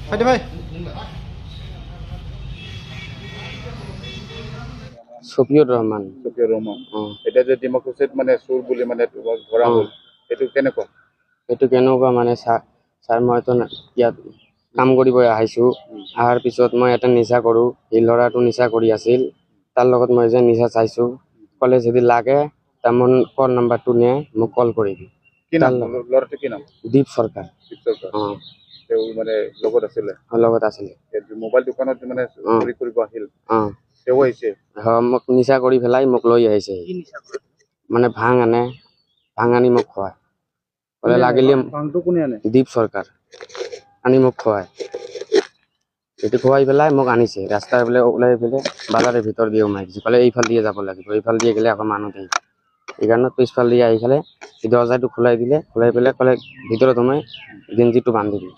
ফাইদে ভাই শফিউৰ ৰহমান। সফিউৰ ৰহমান অ এটা যে ডিমাকুছিত মানে চুৰ বুলি মানে তোমাক ধৰা অ হ'ল এইটো কেনেকুৱা এইটো কেনেকুৱা মানে ছাৰ মইতো ইয়াত কাম কৰিব আহিছোঁ। অহাৰ পিছত মই এটা নিচা কৰোঁ। এই ল'ৰাটো নিচা কৰি আছিল, তাৰ লগত মই যে নিচা চাইছোঁ। ক'লে যদি লাগে তাৰ মোৰ কল নাম্বাৰটো নিয়ে মোক কল কৰিবি। কি নাম ল'ৰাটো কি নাম দীপ চৰকাৰ। দীপ চৰকাৰ অ তেওঁ মানে লগত আছিলে লগত আছিলে। মোবাইল দোকানত মানে চুৰি কৰিব আহিল অ তেওঁ আহিছে মোক নিচা কৰি পেলাই মোক লৈ আহিছে। মানে ভাং আনি মোক খুৱায়। ক'লে লাগিলে ভাংটো কোনে আনে দীপ চৰকাৰ আনি মোক খুৱায়। সেইটো খুৱাই পেলাই মোক আনিছে ৰাস্তাৰ বোলে ওলাই পেলাই বাজাৰৰ ভিতৰ দিয়ে সোমাই দিছে। ক'লে এইফাল দিয়ে যাব লাগিব, এইফাল দিয়ে গ'লে আকৌ মানুহ দিয়ে। সেইকাৰণে পিছফাল দিয়ে আহি পেলাই দৰ্জাটো খোলাই দিলে, খোলাই পেলাই ক'লে ভিতৰত সোমাই গেঞ্জিটো বান্ধিবি।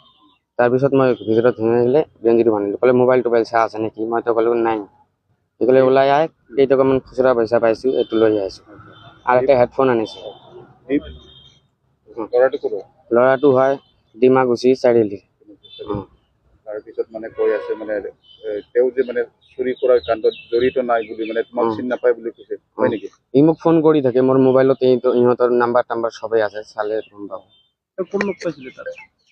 তাৰপিছত মই ভিতৰত সোমাই পেলাই গেঞ্জিটো বান্ধিলোঁ। ক'লে মোবাইল চা আছে নেকি? মইতো ক'লো নাই। সেইকাৰণে ওলাই আহ কেইটকামান খুচুৰা পইচা পাইছোঁ এইটো লৈ আহিছোঁ আৰু এটা হেডফোন আনিছোঁ। ল'ৰাটো হয় ডিমাকুছী চাৰিআলি। তাৰপিছত মানে কৈ আছে মানে তেওঁ যে মানে চুৰি কৰাৰ কাণ্ডত জড়িত নাই বুলি মানে তোমাক চিনি নাপায় বুলি কৈছে হয় নেকি? ই মোক ফোন কৰি থাকে, মোৰ মোবাইলত ইহঁতৰ নাম্বাৰ চবেই আছে, চালে গম পাব। কোন লোক পাইছিলে তাত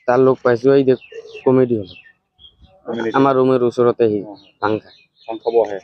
তাৰ লগ পাইছোঁ এই যে কমেডি হল আমাৰ ৰুমেৰ ওচৰতে সি ভাং খায়। ভাং খাব আহে।